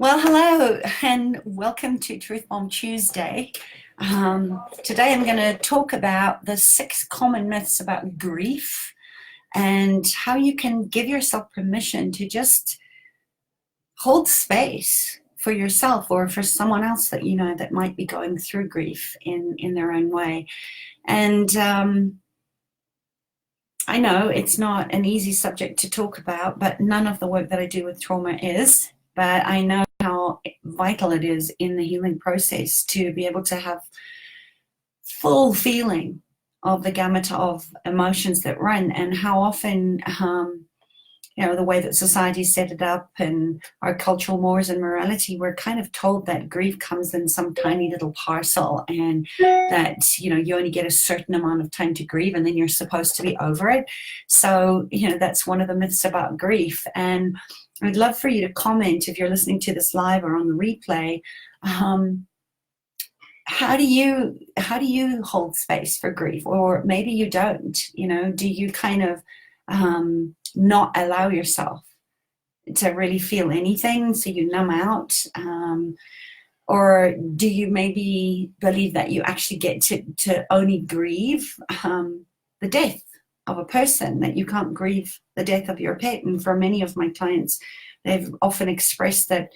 Well, hello and welcome to Truth Bomb Tuesday. Today I'm going to talk about the 6 common myths about grief and how you can give yourself permission to just hold space for yourself or for someone else that you know that might be going through grief in their own way. And I know it's not an easy subject to talk about, but none of the work that I do with trauma is. But I know how vital it is in the healing process to be able to have full feeling of the gamut of emotions that run, and how often the way that society set it up and our cultural mores and morality, we're kind of told that grief comes in some tiny little parcel, and that you only get a certain amount of time to grieve and then you're supposed to be over it. So that's one of the myths about grief. And I'd love for you to comment if you're listening to this live or on the replay. How do you hold space for grief, or maybe you don't? Do you kind of not allow yourself to really feel anything, so you numb out, or do you maybe believe that you actually get to only grieve the death of a person, that you can't grieve the death of your pet? And for many of my clients, they've often expressed that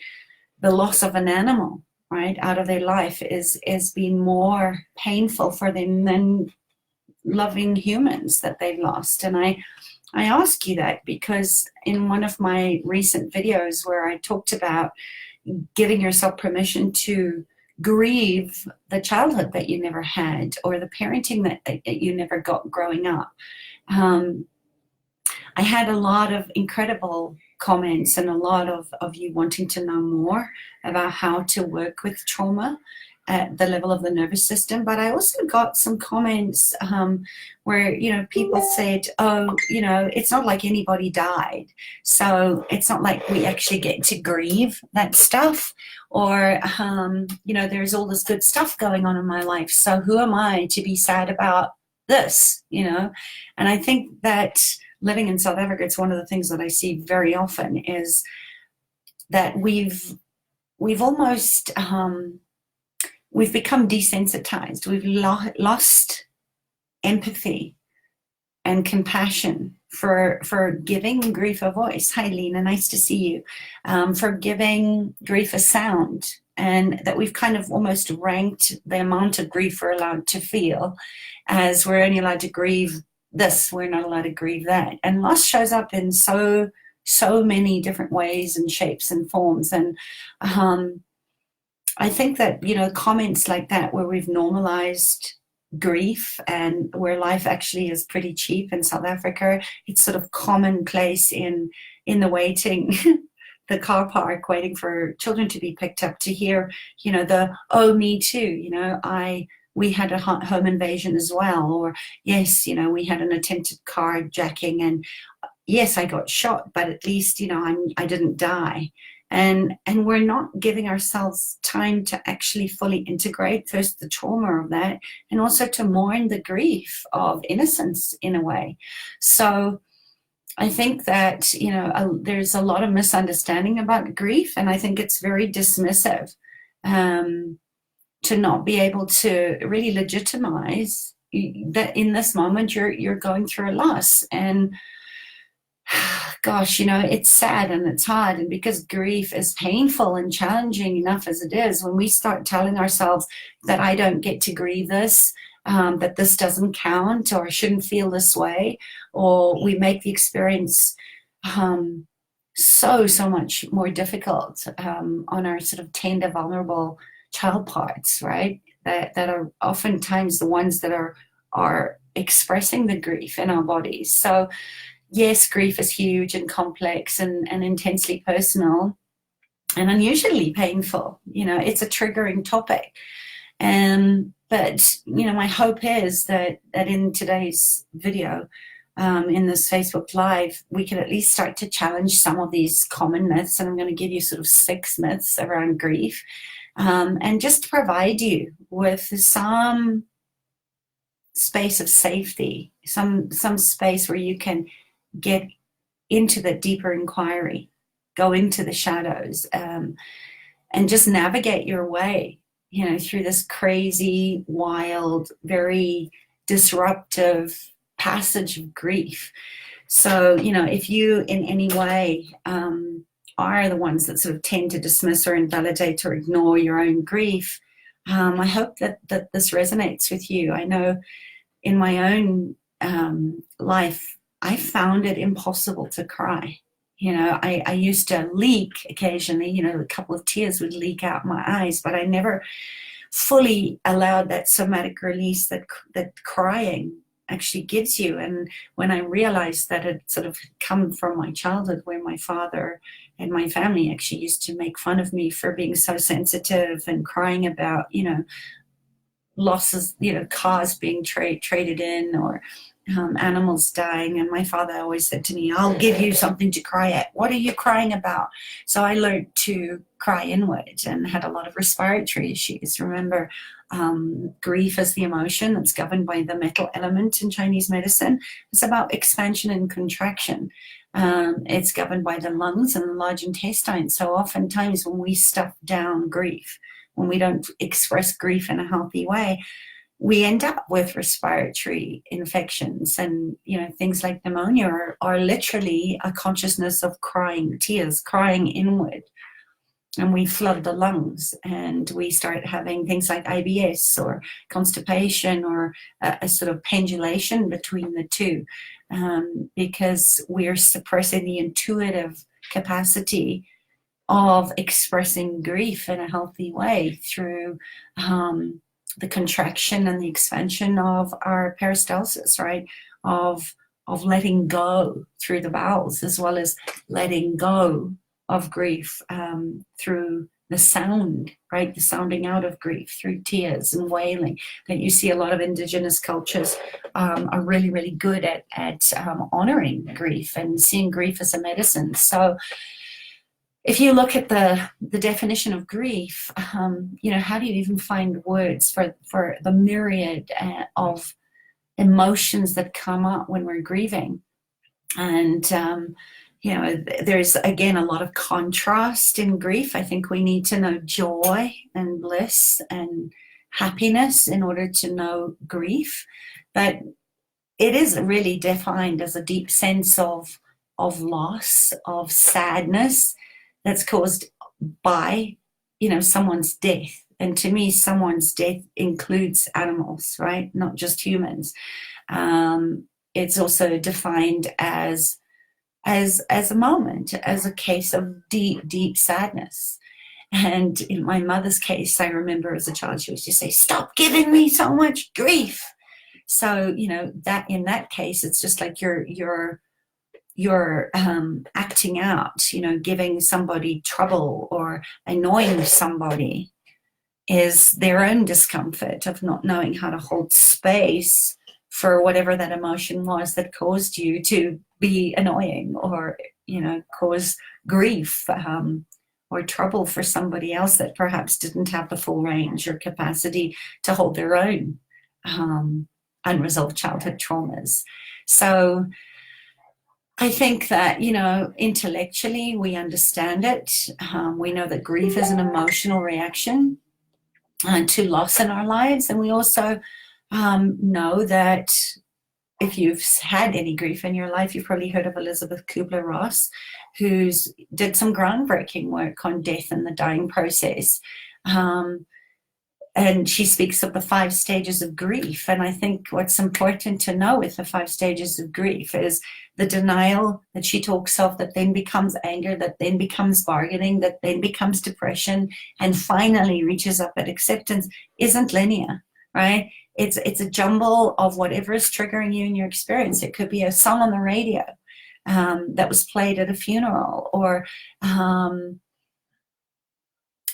the loss of an animal, right, out of their life is been more painful for them than loving humans that they've lost. And I ask you that because in one of my recent videos where I talked about giving yourself permission to grieve the childhood that you never had, or the parenting that you never got growing up, I had a lot of incredible comments and a lot of you wanting to know more about how to work with trauma at the level of the nervous system. But I also got some comments where people said, oh, it's not like anybody died, so it's not like we actually get to grieve that stuff, or there's all this good stuff going on in my life, so who am I to be sad about this? And I think that living in South Africa, it's one of the things that I see very often is that we've almost we've become desensitized. We've lost empathy and compassion for giving grief a voice. Hi, Lena, nice to see you. For giving grief a sound, and that we've kind of almost ranked the amount of grief we're allowed to feel as we're only allowed to grieve this, we're not allowed to grieve that. And loss shows up in so many different ways and shapes and forms. And I think that comments like that, where we've normalized grief and where life actually is pretty cheap in South Africa, it's sort of commonplace in the waiting the car park, waiting for children to be picked up, to hear the oh, me too, we had a home invasion as well, or yes, we had an attempted carjacking, and yes, I got shot, but at least I didn't die. And we're not giving ourselves time to actually fully integrate first the trauma of that, and also to mourn the grief of innocence in a way. So I think that there's a lot of misunderstanding about grief, and I think it's very dismissive to not be able to really legitimize that in this moment you're going through a loss. And gosh, it's sad and it's hard. And because grief is painful and challenging enough as it is, when we start telling ourselves that I don't get to grieve this, that this doesn't count, or I shouldn't feel this way, or we make the experience so much more difficult on our sort of tender, vulnerable child parts, right? That are oftentimes the ones that are expressing the grief in our bodies. So yes, grief is huge and complex and intensely personal and unusually painful. It's a triggering topic. But my hope is that in today's video, in this Facebook Live, we can at least start to challenge some of these common myths. And I'm going to give you sort of 6 myths around grief, and just provide you with some space of safety, some space where you can get into the deeper inquiry, go into the shadows, and just navigate your way, through this crazy, wild, very disruptive passage of grief. So, if you in any way are the ones that sort of tend to dismiss or invalidate or ignore your own grief, I hope that this resonates with you. I know in my own life, I found it impossible to cry. I used to leak occasionally, a couple of tears would leak out my eyes, but I never fully allowed that somatic release that crying actually gives you. And when I realized that it sort of come from my childhood, where my father and my family actually used to make fun of me for being so sensitive and crying about, losses, cars being traded in, or animals dying. And my father always said to me, I'll give you something to cry at. What are you crying about? So I learned to cry inward and had a lot of respiratory issues. Remember, grief as the emotion that's governed by the metal element in Chinese medicine. It's about expansion and contraction. It's governed by the lungs and the large intestine. So oftentimes when we stuff down grief, when we don't express grief in a healthy way, we end up with respiratory infections. And things like pneumonia are literally a consciousness of crying tears, crying inward. And we flood the lungs, and we start having things like IBS or constipation, or a sort of pendulation between the two, because we're suppressing the intuitive capacity of expressing grief in a healthy way through the contraction and the expansion of our peristalsis, right? Of letting go through the bowels, as well as letting go of grief through the sound, right? The sounding out of grief through tears and wailing. That you see a lot of indigenous cultures are really, really good at honoring grief and seeing grief as a medicine. So if you look at the definition of grief, how do you even find words for the myriad of emotions that come up when we're grieving? And there's, again, a lot of contrast in grief. I think we need to know joy and bliss and happiness in order to know grief. But it is really defined as a deep sense of loss, of sadness that's caused by, someone's death. And to me, someone's death includes animals, right? Not just humans. It's also defined as a moment, as a case of deep, deep sadness. And in my mother's case, I remember as a child, she used to say, "Stop giving me so much grief." So, that in that case, it's just like you're acting out, giving somebody trouble or annoying somebody is their own discomfort of not knowing how to hold space for whatever that emotion was that caused you to be annoying, or, cause grief or trouble for somebody else that perhaps didn't have the full range or capacity to hold their own unresolved childhood traumas. So I think that, intellectually we understand it. We know that grief is an emotional reaction to loss in our lives. And we also know that if you've had any grief in your life, you've probably heard of Elizabeth Kubler-Ross, who's did some groundbreaking work on death and the dying process. And she speaks of the 5 stages of grief. And I think what's important to know with the 5 stages of grief is the denial that she talks of, that then becomes anger, that then becomes bargaining, that then becomes depression, and finally reaches up at acceptance, isn't linear, right? It's a jumble of whatever is triggering you in your experience. It could be a song on the radio that was played at a funeral, or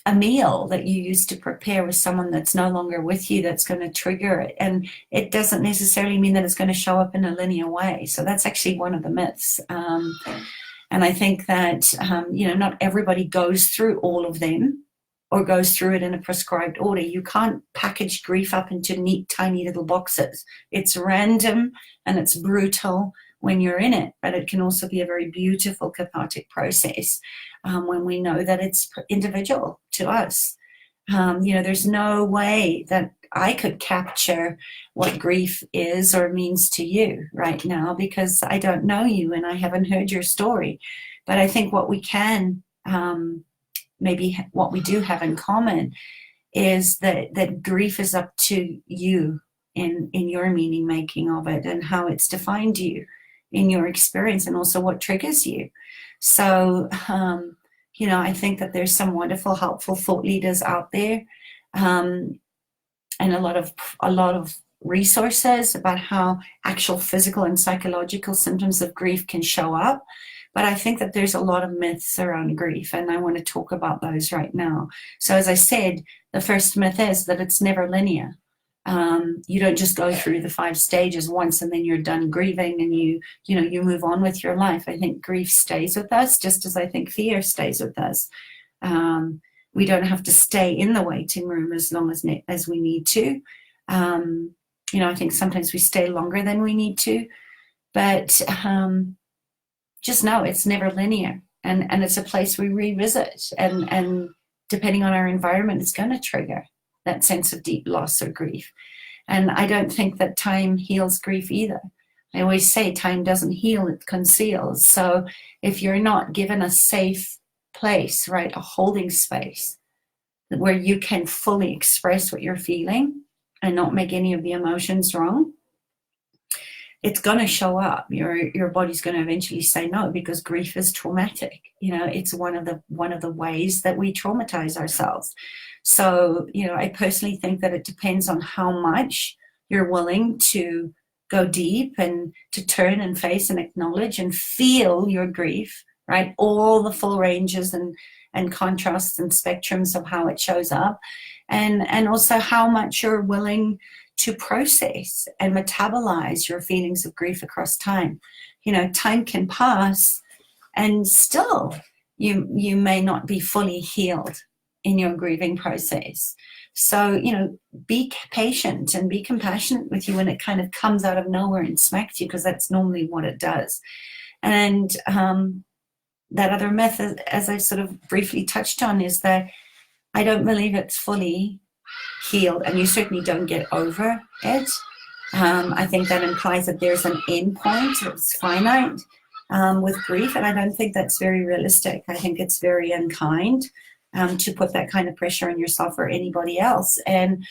a meal that you used to prepare with someone that's no longer with you that's going to trigger it. And it doesn't necessarily mean that it's going to show up in a linear way. So that's actually one of the myths. And I think that, not everybody goes through all of them or goes through it in a prescribed order. You can't package grief up into neat, tiny little boxes. It's random and it's brutal, when you're in it, but it can also be a very beautiful cathartic process when we know that it's individual to us. There's no way that I could capture what grief is or means to you right now, because I don't know you and I haven't heard your story. But I think what we can, maybe what we do have in common, is that grief is up to you in your meaning making of it and how it's defined you in your experience, and also what triggers you. So, I think that there's some wonderful, helpful thought leaders out there, and a lot of resources about how actual physical and psychological symptoms of grief can show up. But I think that there's a lot of myths around grief, and I want to talk about those right now. So as I said, the first myth is that it's never linear. You don't just go through the 5 stages once and then you're done grieving and you move on with your life. I think grief stays with us, just as I think fear stays with us. We don't have to stay in the waiting room as long as we need to. I think sometimes we stay longer than we need to, but just know it's never linear, and it's a place we revisit, and depending on our environment, it's going to trigger that sense of deep loss or grief. And I don't think that time heals grief either. I always say time doesn't heal, it conceals. So if you're not given a safe place, right, a holding space where you can fully express what you're feeling and not make any of the emotions wrong, it's going to show up. Your body's going to eventually say no, because grief is traumatic. It's one of the ways that we traumatize ourselves. So, I personally think that it depends on how much you're willing to go deep and to turn and face and acknowledge and feel your grief, right? All the full ranges and contrasts and spectrums of how it shows up, and also how much you're willing to process and metabolize your feelings of grief across time. Time can pass and still you may not be fully healed in your grieving process. So, be patient and be compassionate with you when it kind of comes out of nowhere and smacks you, because that's normally what it does. And that other myth, as I sort of briefly touched on, is that I don't believe it's fully healed, and you certainly don't get over it. I think that implies that there's an end point, it's finite with grief, and I don't think that's very realistic. I think it's very unkind to put that kind of pressure on yourself or anybody else. And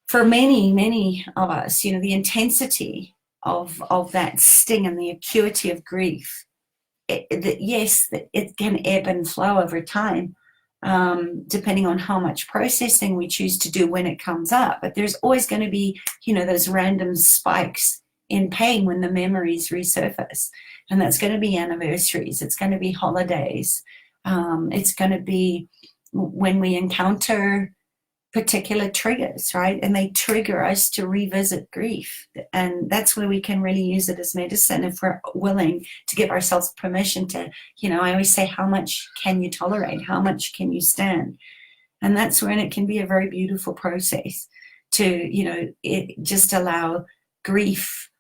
for many of us, the intensity of that sting and the acuity of grief, it can ebb and flow over time, depending on how much processing we choose to do when it comes up. But there's always going to be, those random spikes in pain when the memories resurface. And that's going to be anniversaries. It's going to be holidays. It's going to be when we encounter particular triggers, right? And they trigger us to revisit grief. And that's where we can really use it as medicine, if we're willing to give ourselves permission to, I always say, how much can you tolerate? How much can you stand? And that's when it can be a very beautiful process to, just allow grief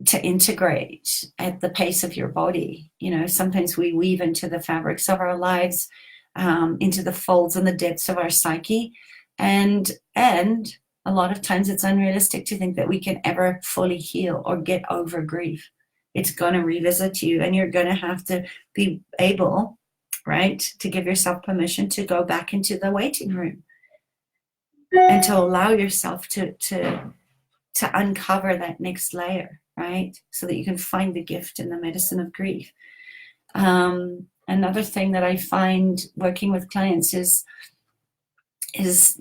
to integrate at the pace of your body. Sometimes we weave into the fabrics of our lives, into the folds and the depths of our psyche. And a lot of times it's unrealistic to think that we can ever fully heal or get over grief. It's going to revisit you, and you're going to have to be able, right, to give yourself permission to go back into the waiting room and to allow yourself to uncover that next layer, right, so that you can find the gift in the medicine of grief. Another thing that I find working with clients is it's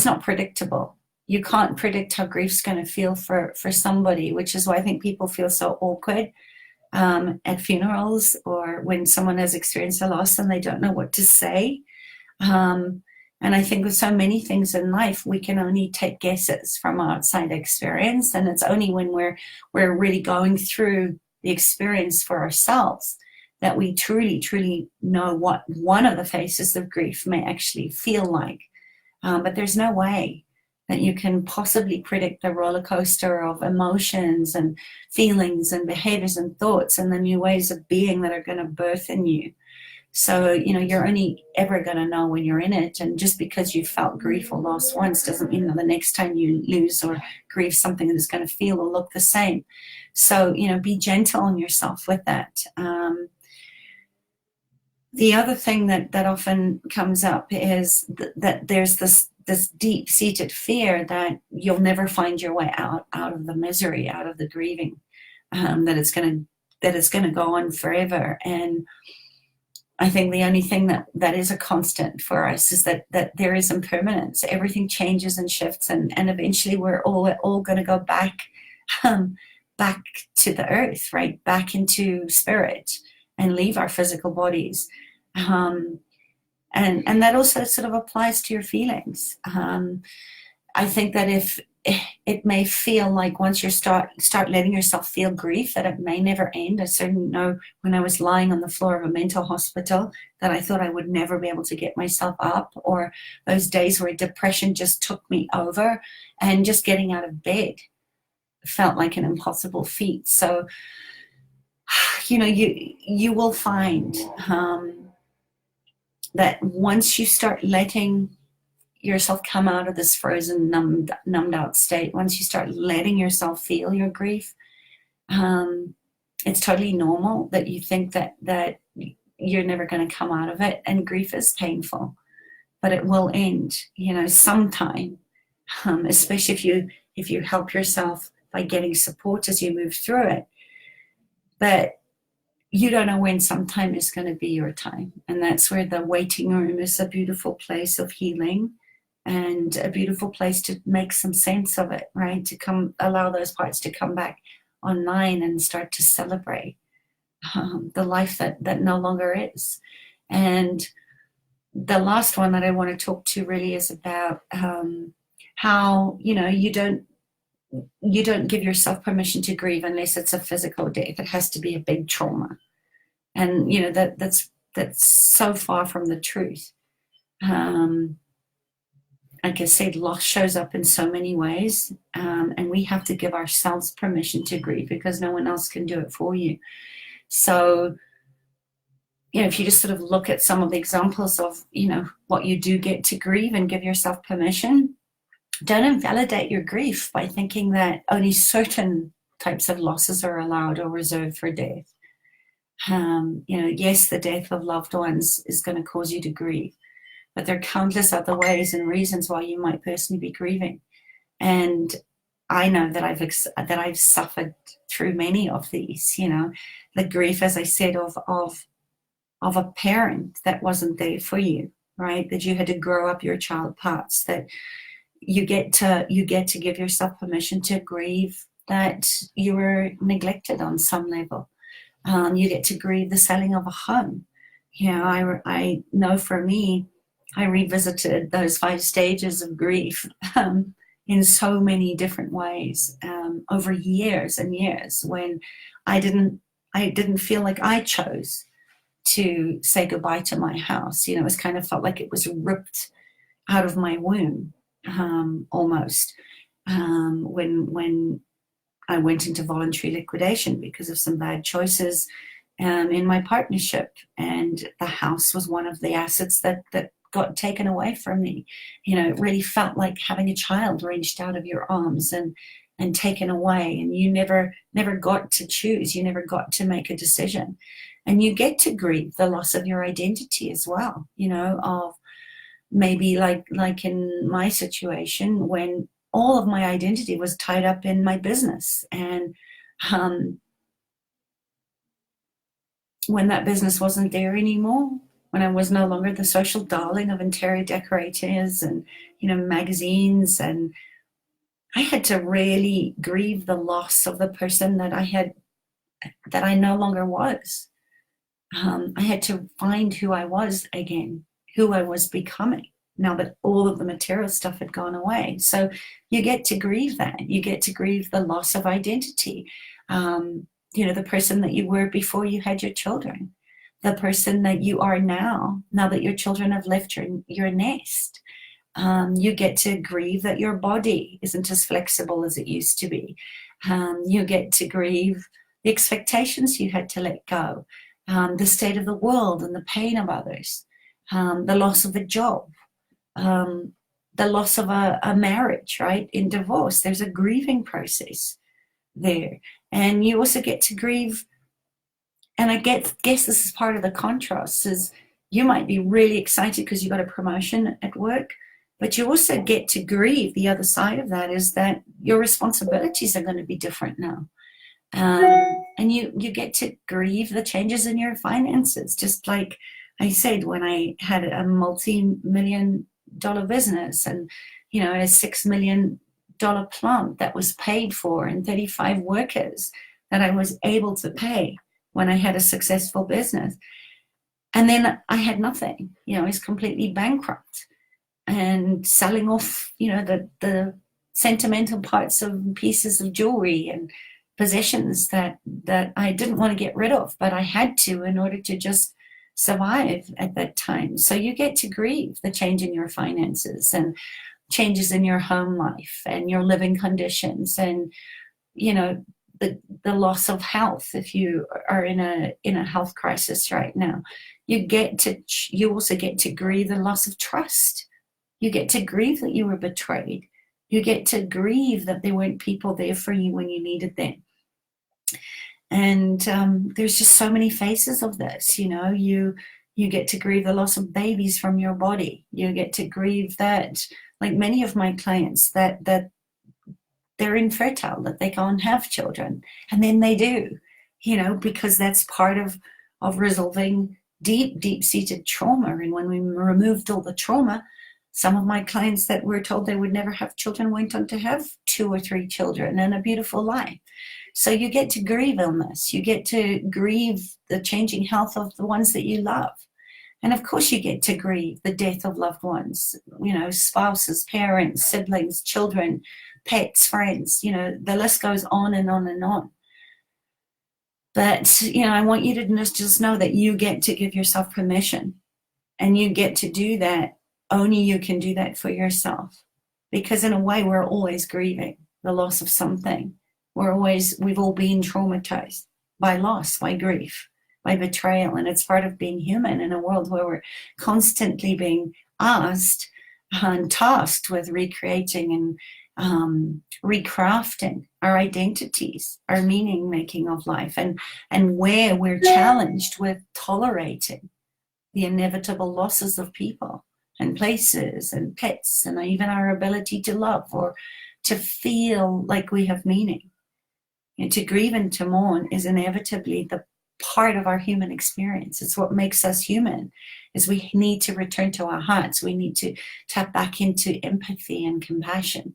not predictable. You can't predict how grief's going to feel for somebody, which is why I think people feel so awkward at funerals, or when someone has experienced a loss and they don't know what to say. And I think with so many things in life, we can only take guesses from outside experience, and it's only when we're really going through the experience for ourselves that we truly know what one of the faces of grief may actually feel like. But there's no way that you can possibly predict the roller coaster of emotions and feelings and behaviors and thoughts and the new ways of being that are going to birth in you. So, you're only ever going to know when you're in it. And just because you felt grief or loss once doesn't mean that the next time you lose or grieve something that is going to feel or look the same. So, be gentle on yourself with that. The other thing that often comes up is that there's this deep-seated fear that you'll never find your way out of the misery, out of the grieving, that it's going to go on forever. And I think the only thing that is a constant for us is that there is impermanence. Everything changes and shifts, and eventually we're all going to go back to the earth, right? Back into spirit and leave our physical bodies. And that also sort of applies to your feelings. I think that if it may feel like once you start letting yourself feel grief, that it may never end. I certainly know when I was lying on the floor of a mental hospital that I thought I would never be able to get myself up, or those days where depression just took me over and just getting out of bed felt like an impossible feat. So, you will find that once you start letting yourself come out of this frozen, numbed out state, once you start letting yourself feel your grief, it's totally normal that you think that you're never going to come out of it. And grief is painful, but it will end, sometime, especially if you help yourself by getting support as you move through it. But you don't know when sometime is going to be your time. And that's where the waiting room is a beautiful place of healing and a beautiful place to make some sense of it, right? To allow those parts to come back online and start to celebrate the life that no longer is. And the last one that I want to talk to really is about how, you don't give yourself permission to grieve unless it's a physical death. It has to be a big trauma. And, that's so far from the truth. Like I said, loss shows up in so many ways, and we have to give ourselves permission to grieve because no one else can do it for you. So, if you just sort of look at some of the examples of, what you do get to grieve and give yourself permission, don't invalidate your grief by thinking that only certain types of losses are allowed or reserved for death. Yes, the death of loved ones is going to cause you to grieve, but there are countless other ways and reasons why you might personally be grieving. And I know that I've suffered through many of these. The grief, as I said, of a parent that wasn't there for you, right? That you had to grow up your child parts. That you get to give yourself permission to grieve that you were neglected on some level. You get to grieve the selling of a home. I know for me, I revisited those 5 stages of grief in so many different ways over years and years when I didn't feel like I chose to say goodbye to my house. It was kind of felt like it was ripped out of my womb almost when I went into voluntary liquidation because of some bad choices in my partnership, and the house was one of the assets that got taken away from me. It really felt like having a child wrenched out of your arms and taken away, and you never got to choose. You never got to make a decision, and you get to grieve the loss of your identity as well. Of maybe like in my situation when all of my identity was tied up in my business, and when that business wasn't there anymore, when I was no longer the social darling of interior decorators and magazines, and I had to really grieve the loss of the person that I no longer was. I had to find who I was again, who I was becoming, now that all of the material stuff had gone away. So you get to grieve that. You get to grieve the loss of identity. The person that you were before you had your children, the person that you are now that your children have left your nest. You get to grieve that your body isn't as flexible as it used to be. You get to grieve the expectations you had to let go, the state of the world and the pain of others, the loss of a job, um, the loss of a marriage, right? In divorce, there's a grieving process there. And you also get to grieve, and I guess this is part of the contrast, is you might be really excited because you got a promotion at work, but you also get to grieve the other side of that, is that your responsibilities are going to be different now. And you get to grieve the changes in your finances. Just like I said, when I had a multi-million-dollar business and, a $6 million plant that was paid for and 35 workers that I was able to pay when I had a successful business. And then I had nothing, I was completely bankrupt and selling off, the sentimental parts of pieces of jewelry and possessions that I didn't want to get rid of, but I had to in order to just survive at that time. So you get to grieve the change in your finances and changes in your home life and your living conditions, and the loss of health if you are in a health crisis right now. You also get to grieve the loss of trust. You get to grieve that you were betrayed. You get to grieve that there weren't people there for you when you needed them. And there's just so many faces of this. You get to grieve the loss of babies from your body. You get to grieve that, like many of my clients, that they're infertile, that they can't have children, and then they do, because that's part of resolving deep-seated trauma. And when we removed all the trauma, some of my clients that were told they would never have children went on to have 2 or 3 children and a beautiful life. So you get to grieve illness. You get to grieve the changing health of the ones that you love. And of course you get to grieve the death of loved ones, spouses, parents, siblings, children, pets, friends, the list goes on and on and on. But, I want you to just know that you get to give yourself permission, and you get to do that. Only you can do that for yourself, because in a way we're always grieving the loss of something. We've all been traumatized by loss, by grief, by betrayal, and it's part of being human in a world where we're constantly being asked and tasked with recreating and recrafting our identities, our meaning making of life, and where we're challenged with tolerating the inevitable losses of people and places and pets, and even our ability to love or to feel like we have meaning. And to grieve and to mourn is inevitably the part of our human experience. It's what makes us human, is we need to return to our hearts. We need to tap back into empathy and compassion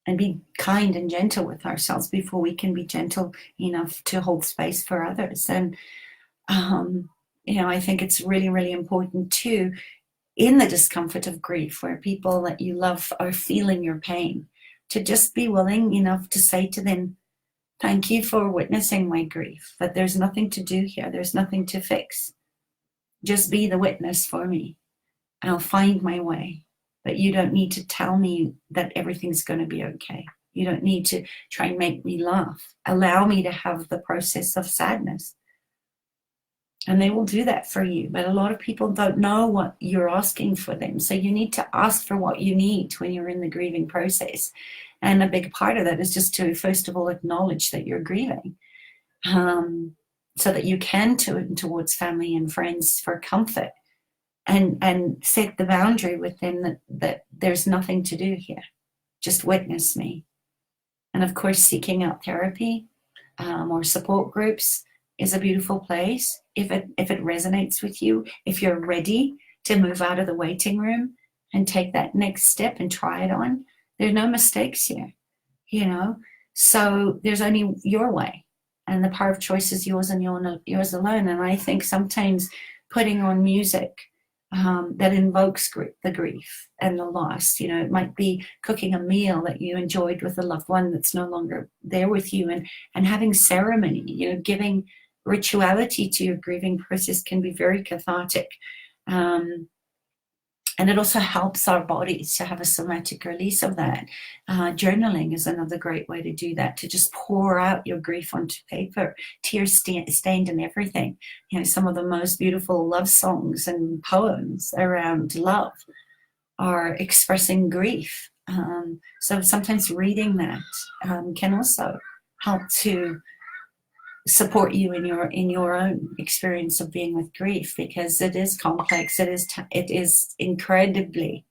and be kind and gentle with ourselves before we can be gentle enough to hold space for others. And I think it's really, really important too, in the discomfort of grief, where people that you love are feeling your pain, to just be willing enough to say to them, thank you for witnessing my grief, but there's nothing to do here. There's nothing to fix. Just be the witness for me. I'll find my way. But you don't need to tell me that everything's going to be okay. You don't need to try and make me laugh. Allow me to have the process of sadness. And they will do that for you. But a lot of people don't know what you're asking for them. So you need to ask for what you need when you're in the grieving process. And a big part of that is just to, first of all, acknowledge that you're grieving, so that you can turn towards family and friends for comfort, and set the boundary with them that there's nothing to do here. Just witness me. And of course, seeking out therapy or support groups is a beautiful place if it resonates with you, if you're ready to move out of the waiting room and take that next step and try it on. There's no mistakes here, so there's only your way, and the power of choice is yours and yours alone. And I think sometimes putting on music that invokes the grief and the loss, it might be cooking a meal that you enjoyed with a loved one that's no longer there with you, and having ceremony, giving rituality to your grieving process can be very cathartic. And it also helps our bodies to have a somatic release of that. Journaling is another great way to do that, to just pour out your grief onto paper, tears stained and everything. You know, some of the most beautiful love songs and poems around love are expressing grief. So sometimes reading that can also help to support you in your own experience of being with grief, because it is complex. It is incredibly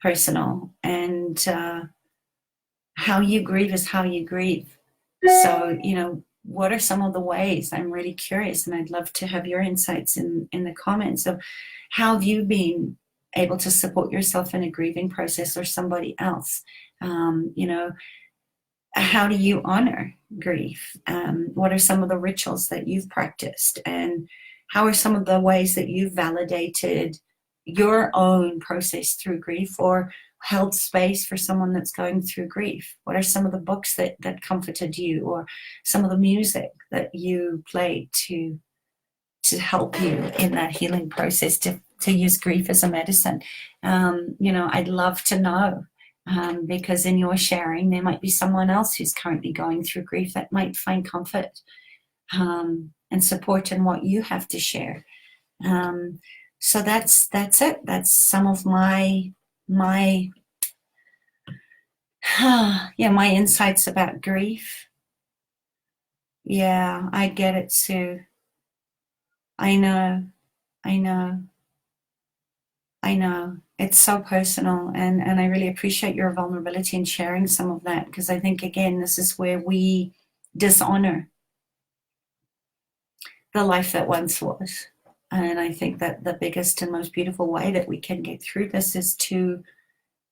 personal, and how you grieve is how you grieve. So, you know, what are some of the ways? I'm really curious, and I'd love to have your insights in the comments of how have you been able to support yourself in a grieving process or somebody else. You know, how do you honor grief? What are some of the rituals that you've practiced? And how are some of the ways that you've validated your own process through grief, or held space for someone that's going through grief? What are some of the books that comforted you, or some of the music that you played to help you in that healing process, to use grief as a medicine? You know, I'd love to know, because in your sharing, there might be someone else who's currently going through grief that might find comfort and support in what you have to share. So that's it. That's some of my yeah, my insights about grief. Yeah, I get it, Sue. I know, I know, I know. It's so personal, and I really appreciate your vulnerability in sharing some of that, because I think, again, this is where we dishonor the life that once was. And I think that the biggest and most beautiful way that we can get through this is to,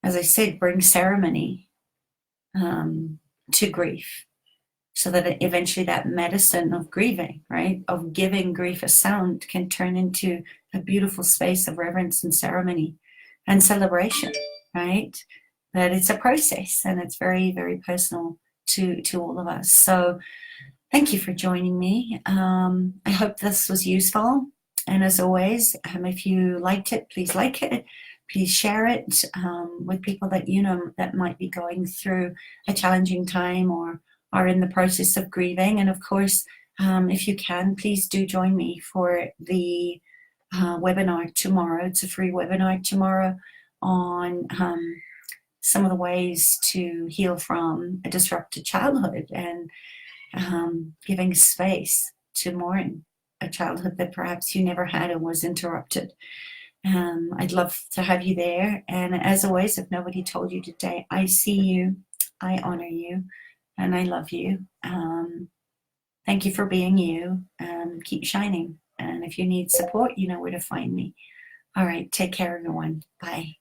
as I said, bring ceremony to grief, so that eventually that medicine of grieving, right, of giving grief a sound, can turn into a beautiful space of reverence and ceremony and celebration, right? That it's a process, and it's very, very personal to all of us. So thank you for joining me. I hope this was useful. And as always, if you liked it, please like it. Please share it with people that you know that might be going through a challenging time, or are in the process of grieving. And of course, if you can, please do join me for the webinar tomorrow. It's a free webinar tomorrow on some of the ways to heal from a disrupted childhood, and giving space to mourn a childhood that perhaps you never had and was interrupted. I'd love to have you there. And as always, if nobody told you today, I see you, I honor you, and I love you. Thank you for being you. Keep shining. And if you need support, you know where to find me. All right, take care, everyone. Bye.